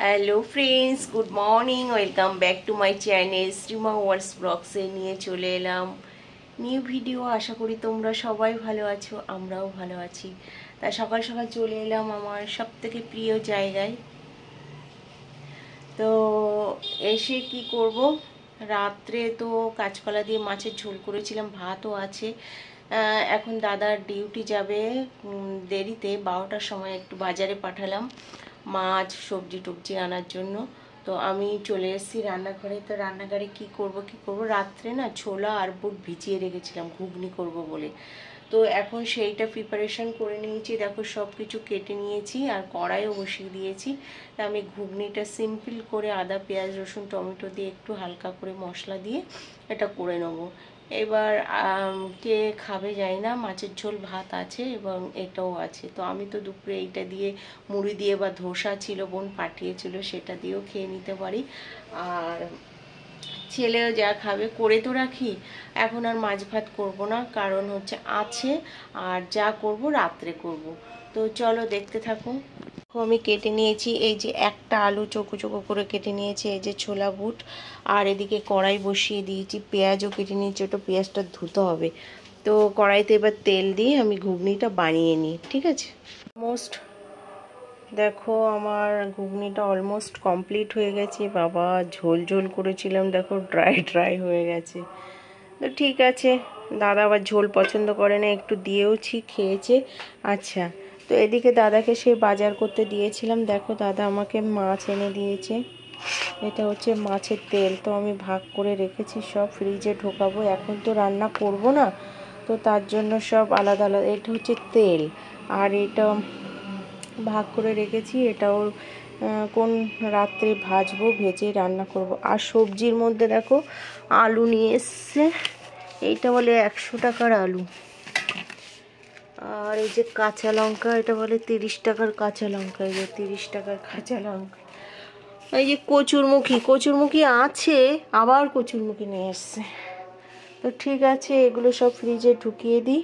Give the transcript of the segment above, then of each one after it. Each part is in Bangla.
Hello friends, good morning. Welcome back to my channel Shrima ওয়ার্স ব্লগসে নিয়ে চলে এলাম নিউ ভিডিও। আশা করি তোমরা সবাই ভালো আছো, আমরাও ভালো আছি। তা সকাল সকাল চলে এলাম আমার সব থেকে প্রিয় জায়গায়। তো এসে কি করব, রাত্রে তো কাঁচকলা দিয়ে মাছের ঝোল করেছিলাম, ভাতও আছে। এখন দাদার ডিউটি যাবে দেরিতে, 12টার সময় একটু বাজারে পাঠালাম মাছ সবজি টবজি আনার জন্য। তো আমি চলে এসেছি রান্নাঘরে। তো রান্নাঘরে কি করব রাত্রে না ছোলা আর বুট ভিজিয়ে রেখেছিলাম ঘুগনি করব বলে। তো এখন সেইটা প্রিপারেশন করে নিয়েছি। দেখো সব কিছু কেটে নিয়েছি আর কড়াইও বসিয়ে দিয়েছি। তা আমি ঘুগনিটা সিম্পল করে আদা পেঁয়াজ রসুন টমেটো দিয়ে একটু হালকা করে মশলা দিয়ে এটা করে নেবো। এবার কে খাবে জানি না, মাছের ঝোল ভাত আছে এবং এটাও আছে। তো আমি তো দুপুরে এইটা দিয়ে মুড়ি দিয়ে বা ধোসা ছিল বোন পাঠিয়েছিল, সেটা দিয়েও খেয়ে নিতে পারি। আর ছেলেও যা খাবে করে তো রাখি, এখন আর মাছ ভাত করবো না, কারণ হচ্ছে আছে। আর যা করব রাত্রে করব। তো চলো দেখতে থাকুন। আমি কেটে নিয়েছি এই যে একটা আলু চোখো চোখো করে কেটে নিয়েছি, এই যে ছোলা বুট। আর এদিকে কড়াই বসিয়ে দিয়েছি, পেঁয়াজও কেটে নিয়েছি, ওটা পেঁয়াজটা ধুতে হবে। তো কড়াইতে এবার তেল দিয়ে আমি ঘুগনিটা বানিয়ে নিই, ঠিক আছে। দেখো আমার ঘুগনিটা অলমোস্ট কমপ্লিট হয়ে গেছে। বাবা ঝোল ঝোল করেছিলাম, দেখো ড্রাই ড্রাই হয়ে গেছে। তো ঠিক আছে, দাদা আবার ঝোল পছন্দ করে না, একটু দিয়েওছি, খেয়েছে। আচ্ছা, তো এদিকে দাদাকে সে বাজার করতে দিয়েছিলাম। দেখো দাদা আমাকে মাছ এনে দিয়েছে। এটা হচ্ছে মাছের তেল। তো আমি ভাগ করে রেখেছি, সব ফ্রিজে ঢোকাবো। এখন তো রান্না করব না, তো তার জন্য সব আলাদা আলাদা। এটা হচ্ছে তেল, আর এটা ভাগ করে রেখেছি। এটাও কোন রাত্রে ভাজবো, ভেজে রান্না করব। আর সবজির মধ্যে দেখো আলু নিয়ে এসছে, এইটা বলে 100 টাকার আলু। আর এই যে কাঁচা লঙ্কা, এটা বলে 30 টাকার কাঁচা লঙ্কা। এই যে 30 টাকার কাঁচা লঙ্কা। এই যে কচুরমুখী আছে, আবার কচুরমুখী নিয়ে এসছে। তো ঠিক আছে, এগুলো সব ফ্রিজে ঢুকিয়ে দিই।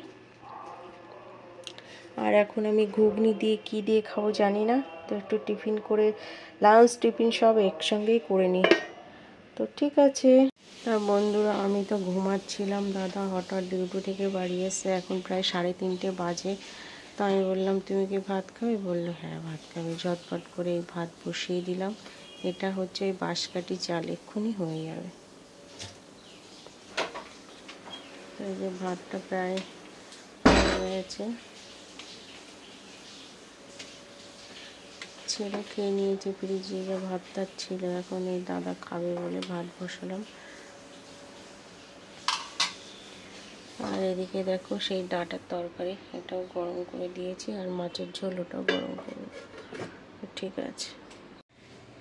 আর এখন আমি ঘুগনি দিয়ে কি দিয়ে খাবো জানি না, তো একটু টিফিন করে লাঞ্চ টিফিন সব একসঙ্গেই করে নিই। তো ঠিক আছে। তা বন্ধুরা, আমি তো ঘুমাচ্ছিলাম, দাদা হঠাৎ ডিউটি থেকে বাড়ি এসে এখন প্রায় 3:30 বাজে। তো আমি বললাম তুমি কি ভাত খাবে, বললো হ্যাঁ ভাত খাবে। ঝটপট করে এই ভাত বসিয়ে দিলাম। এটা হচ্ছে বাঁশকাঠি চাল, এক্ষুনি হয়ে যাবে। তো এই যে ভাতটা প্রায় হয়ে গেছে, ছেলে খেয়ে নিয়েছে, ফ্রিজে যে ভাতটা ছিল। এখন এই দাদা খাবে বলে ভাত বসালাম। আর এদিকে দেখো সেই ডাঁটার তরকারি, এটাও গরম করে দিয়েছি, আর মাছের ঝোল ওটাও গরম করব। ঠিক আছে।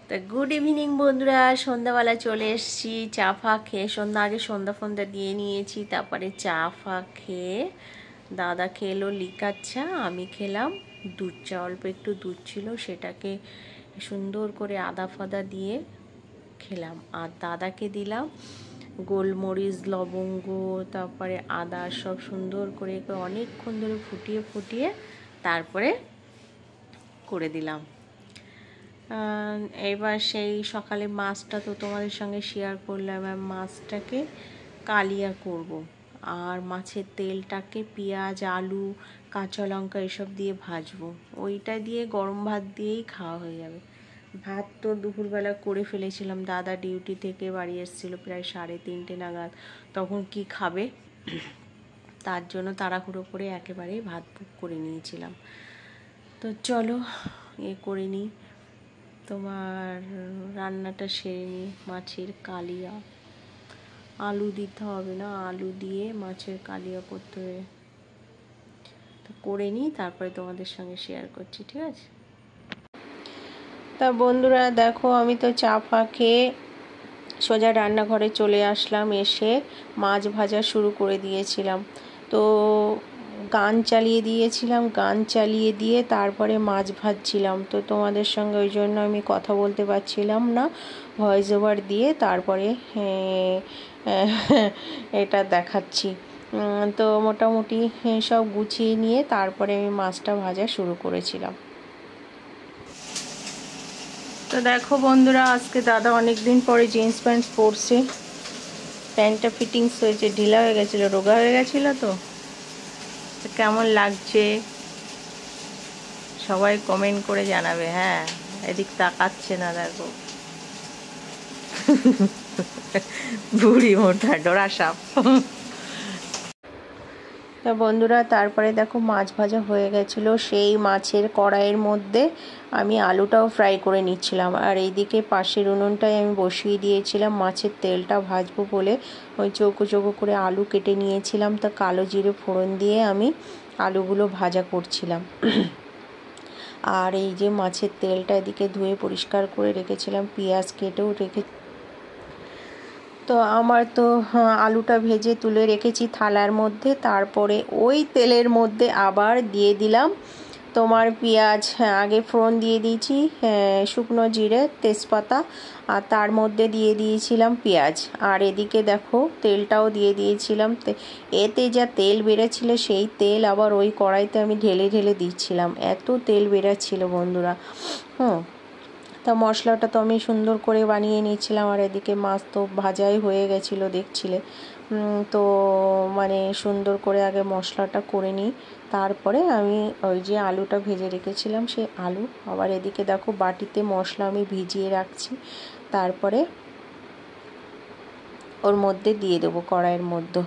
তা গুড ইভিনিং বন্ধুরা, সন্ধ্যাবেলা চলে এসেছি। চা ফা খেয়ে আগে সন্ধ্যা দিয়ে নিয়েছি, তারপরে চা ফা খেয়ে দাদা খেলো লিকার চা, আমি খেলাম দুধ চা। অল্প একটু দুধ ছিল, সেটাকে সুন্দর করে আদা ফাদা দিয়ে খেলাম। আর দাদাকে দিলাম গোলমরিচ লবঙ্গ তারপরে আদা সব সুন্দর করে অনেকক্ষণ ধরে ফুটিয়ে তারপরে করে দিলাম। এবার সেই সকালে মাছটা তো তোমাদের সঙ্গে শেয়ার করলাম, মাছটাকে কালিয়া করব। আর মাছের তেলটাকে পেঁয়াজ আলু কাঁচা লঙ্কা এসব দিয়ে ভাজবো, ওইটা দিয়ে গরম ভাত দিয়েই খাওয়া হয়ে যাবে। ভাত তো দুপুরবেলা করে ফেলেছিলাম, দাদা ডিউটি থেকে বাড়ি এসেছিলো প্রায় 3:30 নাগাদ। তখন কি খাবে, তার জন্য তাড়াহুড়ো করে একেবারেই ভাত বুক করে নিয়েছিলাম। তো চলো করে নিই, তোমার রান্নাটা সেরে নিই। মাছের কালিয়া, আলু দিতে হবে না, আলু দিয়ে মাছের কালিয়া করতে হবে। তো করে নিই, তারপরে তোমাদের সঙ্গে শেয়ার করছি, ঠিক আছে। তা বন্ধুরা দেখো, আমি তো চা ফা খেয়ে সোজা রান্নাঘরে চলে আসলাম। এসে মাছ ভাজা শুরু করে দিয়েছিলাম। তো গান চালিয়ে দিয়ে তারপরে মাছ ভাজছিলাম। তো তোমাদের সঙ্গে ওই জন্য আমি কথা বলতে পারছিলাম না, ভয়েস ওভার দিয়ে তারপরে এটা দেখাচ্ছি। তো মোটামুটি সব গুছিয়ে নিয়ে তারপরে আমি মাছটা ভাজা শুরু করেছিলাম। তো দেখো বন্ধুরা, আজকে দাদা অনেক দিন পরে জিন্স প্যান্ট পরছে। প্যান্টটা ফিটিংস হয়েছে, ঢিলা হয়ে গেছিলো, রোগা হয়ে গেছিলো। তো কেমন লাগছে সবাই কমেন্ট করে জানাবে। হ্যাঁ, এদিক তাকাচ্ছে না, দেখো বুড়ি মোটা ডোরা সাপ। তা বন্ধুরা, তারপরে দেখো মাছ ভাজা হয়ে গেছিলো। সেই মাছের কড়াইয়ের মধ্যে আমি আলুটাও ফ্রাই করে নিচ্ছিলাম, আর এইদিকে পাশের উনুনটায় আমি বসিয়ে দিয়েছিলাম মাছের তেলটা ভাজবো বলে। ওই চৌকো চৌকো করে আলু কেটে নিয়েছিলাম, তা কালো জিরে ফোড়ন দিয়ে আমি আলুগুলো ভাজা করছিলাম। আর এই যে মাছের তেলটা এদিকে ধুয়ে পরিষ্কার করে রেখেছিলাম, পেঁয়াজ কেটেও রেখে। তো আমার তো আলুটা ভেজে তুলে রেখেছি থালার মধ্যে। তারপরে ওই তেলের মধ্যে আবার দিয়ে দিলাম তোমার পেঁয়াজ। আগে ফোড়ন দিয়ে দিয়েছি শুকনো জিরে তেজপাতা, আর তার মধ্যে দিয়ে দিয়েছিলাম পেঁয়াজ। আর এদিকে দেখো তেলটাও দিয়ে দিয়েছিলাম। এতে যা তেল বেরোচ্ছিল সেই তেল আবার ওই কড়াইতে আমি ঢেলে ঢেলে দিচ্ছিলাম, এত তেল বেরোচ্ছিল বন্ধুরা। তা মশলাটা তো আমি সুন্দর করে বানিয়ে নিয়েছিলাম, আর এদিকে মাছ তো ভাজাই হয়ে গেছিলো দেখছিলে। তো মানে সুন্দর করে আগে মশলাটা করে নিই, তারপরে আমি ওই যে আলুটা ভেজে রেখেছিলাম সেই আলু আবার এদিকে দেখো বাটিতে মশলা আমি ভিজিয়ে রাখছি, তারপরে ওর মধ্যে দিয়ে দেবো কড়াইয়ের মধ্যে।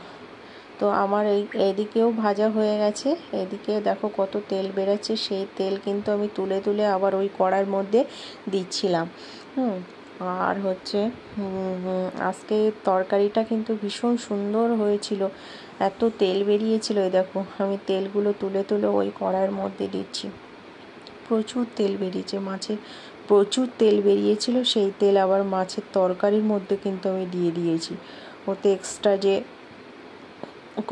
তো আমার এদিকেও ভাজা হয়ে গেছে, এদিকে দেখো কত তেল বেরোচ্ছে। সেই তেল কিন্তু আমি তুলে তুলে আবার ওই কড়াইয়ের মধ্যে দিচ্ছিলাম। আর হচ্ছে আজকে তরকারিটা কিন্তু ভীষণ সুন্দর হয়েছিল, এত তেল বেরিয়েছিল। এই দেখো আমি তেলগুলো তুলে তুলে ওই কড়াইয়ের মধ্যে দিচ্ছি। প্রচুর তেল বেরিয়েছে মাছের, প্রচুর তেল বেরিয়েছিল। সেই তেল আবার মাছের তরকারির মধ্যে কিন্তু আমি দিয়ে দিয়েছি। ওতে এক্সট্রা যে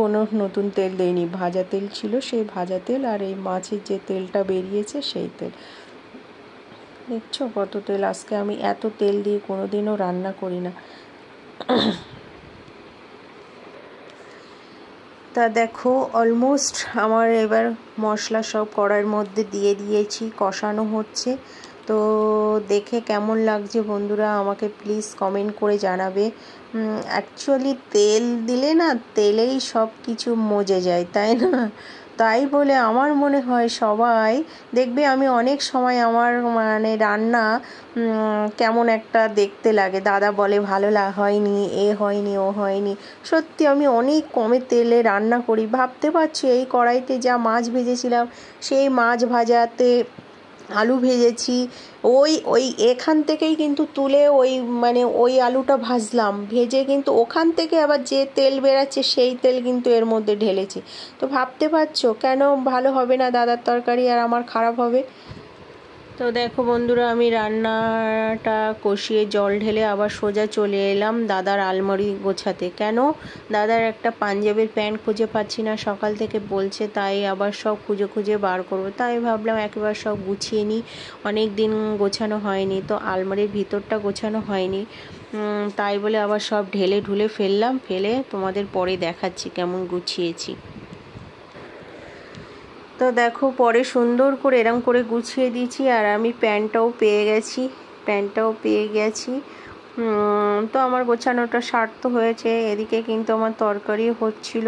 কোনো নতুন তেল দেয়নি, ভাজা তেল ছিল সেই ভাজা তেল, আর এই মাছের যে তেলটা বেরিয়েছে সেই তেল। দেখছো কত তেল। আজকে আমি এত তেল দিয়ে কোনোদিনও রান্না করি না। তা দেখো অলমোস্ট আমার এবার মশলা সব কড়াইয়ের মধ্যে দিয়ে দিয়েছি, কষানো হচ্ছে। তো দেখে কেমন লাগছে বন্ধুরা আমাকে প্লিজ কমেন্ট করে জানাবে। অ্যাকচুয়ালি তেল দিলে না তেলেই সব কিছু মজে যায়, তাই না? তাই বলে আমার মনে হয় সবাই দেখবে, আমি অনেক সময় আমার মানে রান্না কেমন একটা দেখতে লাগে, দাদা বলে ভালো হয়নি, এ হয়নি, ও হয়নি। সত্যি আমি অনেক কমে তেলে রান্না করি। ভাবতে পারছি এই কড়াইতে যা মাছ ভেজেছিলাম, সেই মাছ ভাজাতে আলু ভেজেছি, ওই এখান থেকেই কিন্তু তুলে ওই মানে ওই আলুটা ভাজলাম, ভেজে কিন্তু ওখান থেকে আবার যে তেল বেরাচ্ছে সেই তেল কিন্তু এর মধ্যে ঢেলেছি। তো ভাবতে পারছো কেন ভালো হবে না দাদার তরকারি আর আমার খারাপ হবে। তো দেখো বন্ধুরা, আমি রান্নাটা কষিয়ে জল ঢেলে আবার সোজা চলে এলাম দাদার আলমারি গোছাতে। কেন, দাদার একটা পাঞ্জাবের প্যান্ট খুঁজে পাচ্ছি না, সকাল থেকে বলছে, তাই আবার সব খুঁজে খুঁজে বার করবো। তাই ভাবলাম একবার সব গুছিয়ে নিই, অনেক দিন গোছানো হয়নি, তো আলমারির ভিতরটা গোছানো হয়নি। তাই বলে আবার সব ঢেলে ঢুলে ফেললাম, ফেলে তোমাদের পরে দেখাচ্ছি কেমন গুছিয়েছি। তো দেখো পরে সুন্দর করে এরম করে গুছিয়ে দিয়েছি, আর আমি প্যান্টটাও পেয়ে গেছি। তো আমার গোছানোটা সার্থ হয়েছে। এদিকে কিন্তু আমার তরকারি হচ্ছিল,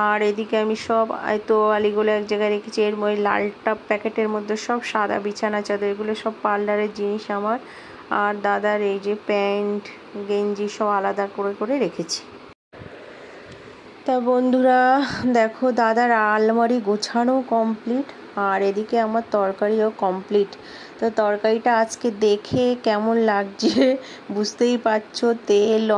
আর এদিকে আমি সব তো আলিগুলো এক জায়গায় রেখেছি। এর মধ্যে লালটা প্যাকেটের মধ্যে সব সাদা বিছানা চাদর, এগুলো সব পার্লারের জিনিস আমার। আর দাদার এই যে প্যান্ট গেঞ্জি সব আলাদা করে করে রেখেছি। তা বন্ধুরা দেখো দাদার আলমারি গোছানো কমপ্লিট, আর এদিকে আমার তরকারিও কমপ্লিট। তো তরকারিটা আজকে দেখে কেমন লাগছে বুঝতেই পারছো,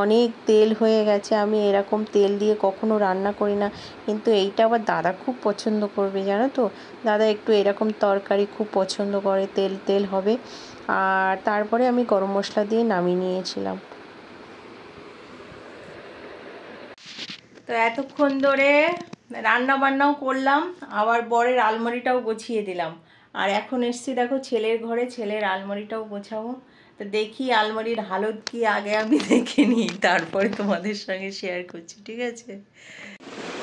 অনেক তেল হয়ে গেছে। আমি এরকম তেল দিয়ে কখনো রান্না করি না, কিন্তু এইটা আবার দাদা খুব পছন্দ করবে, জানো তো। দাদা একটু এরকম তরকারি খুব পছন্দ করে, তেল তেল হবে। আর তারপরে আমি গরম মশলা দিয়ে নামিয়ে নিয়েছিলাম। তো এতক্ষণ ধরে রান্না বান্নাও করলাম, আবার বরের আলমারিটাও গুছিয়ে দিলাম, আর এখন এসছি দেখো ছেলের ঘরে, ছেলের আলমারিটাও গোছাবো। তো দেখি আলমারির হালত কি, আগে আমি দেখে নিই, তারপরে তোমাদের সঙ্গে শেয়ার করছি, ঠিক আছে?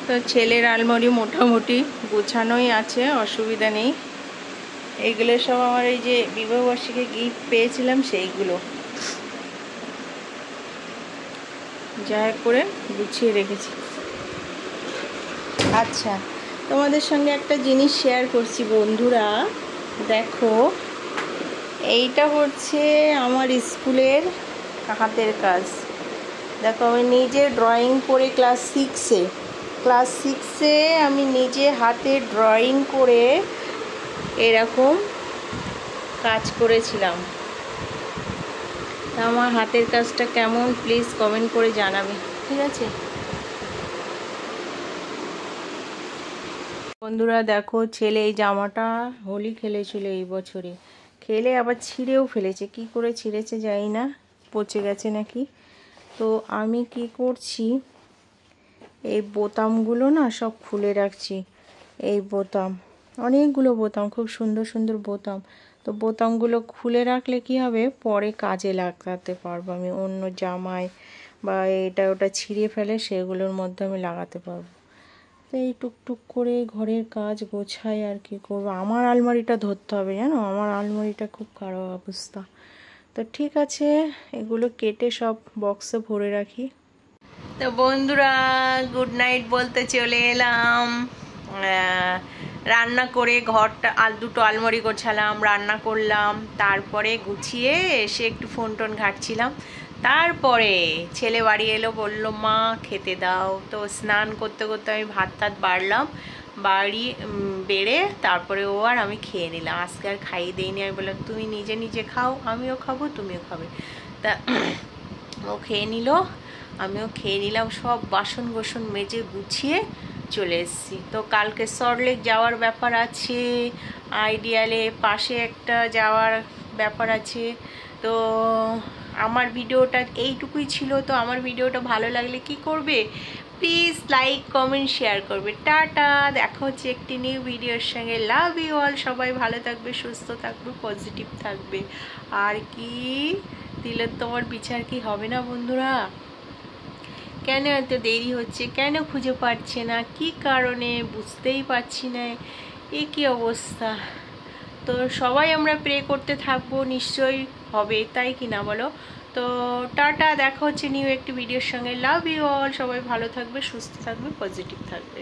তো ছেলের আলমারি মোটামুটি গোছানোই আছে, অসুবিধা নেই। এইগুলো সব আমার এই যে বিবাহবার্ষিকী গিফট পেয়েছিলাম সেইগুলো, যা করে গুছিয়ে রেখেছি। আচ্ছা, তোমাদের সঙ্গে একটা জিনিস শেয়ার করছি বন্ধুরা, দেখো এইটা হচ্ছে আমার স্কুলের হাতের কাজ। দেখো আমি নিজে ড্রয়িং করে ক্লাস সিক্সে আমি নিজে হাতে ড্রয়িং করে এরকম কাজ করেছিলাম। আমার হাতের কাজটা কেমন প্লিজ কমেন্ট করে জানাবে, ঠিক আছে বন্ধুরা? দেখো ছেলে এই জামাটা হোলি খেলেছিল এই বছরে, খেলে আবার ছিঁড়েও ফেলেছে। কি করে ছিঁড়েছে জানি না, পচে গেছে নাকি। তো আমি কি করছি, এই বোতামগুলো না সব খুলে রাখছি। এই বোতাম, অনেকগুলো বোতাম, খুব সুন্দর সুন্দর বোতাম। তো বোতামগুলো খুলে রাখলে কি হবে, পরে কাজে লাগাতে পারবো আমি, অন্য জামায় বা এটা ওটা ছিঁড়ে ফেলে সেগুলোর মধ্যে আমি লাগাতে পারবো। তো এই টুকটুক করে ঘরের কাজ গোছাই আর কি করবো। আমার আলমারিটা ধরতে হবে জানো, আমার আলমারিটা খুব খারাপ অবস্থা। তো ঠিক আছে, এগুলো কেটে সব বক্সে ভরে রাখি। তো বন্ধুরা গুড নাইট বলতে চলে এলাম। রান্না করে ঘরটা দুটো আলমারি গোছালাম, রান্না করলাম, তারপরে গুছিয়ে এসে একটু ফোন টোন ঘাঁটছিলাম। তারপরে ছেলে বাড়ি এলো, বললো মা খেতে দাও। তো স্নান করতে করতে আমি ভাত টাত বাড়লাম, বেড়ে তারপরে ও আর আমি খেয়ে নিলাম। আজকে আর খাইয়ে দিইনি, আমি বললাম তুমি নিজে নিজে খাও, আমিও খাবো তুমিও খাবে। তা ও খেয়ে নিল, আমিও খেয়ে নিলাম। সব বাসন গোসন মেজে গুছিয়ে চলে এসেছি। তো কালকে সল্টলেক যাওয়ার ব্যাপার আছে, আইডিয়ালে পাশে একটা যাওয়ার ব্যাপার আছে। তো আমার ভিডিওটা এইটুকুই ছিল। তো আমার ভিডিওটা ভালো লাগলে কি করবে, প্লিজ লাইক কমেন্ট শেয়ার করবে। টাটা, দেখা হচ্ছে একটি নিউ ভিডিওর সঙ্গে। Love you all. সবাই ভালো থাকবে, সুস্থ থাকবে, পজিটিভ থাকবে। আর কি দিলের তোমার বিচার কি হবে না বন্ধুরা? কেন এত দেরি হচ্ছে, কেন খুঁজে পাচ্ছে না, কি কারণে বুঝতেই পারছি না। এ কি অবস্থা? তো সবাই আমরা প্রে করতে থাকবো, নিশ্চয়ই হবে, তাই কি না বলো? তো টাটা, দেখা হচ্ছে নিউ একটি ভিডিওর সঙ্গে। Love you all. সবাই ভালো থাকবে, সুস্থ থাকবে, পজিটিভ থাকবে।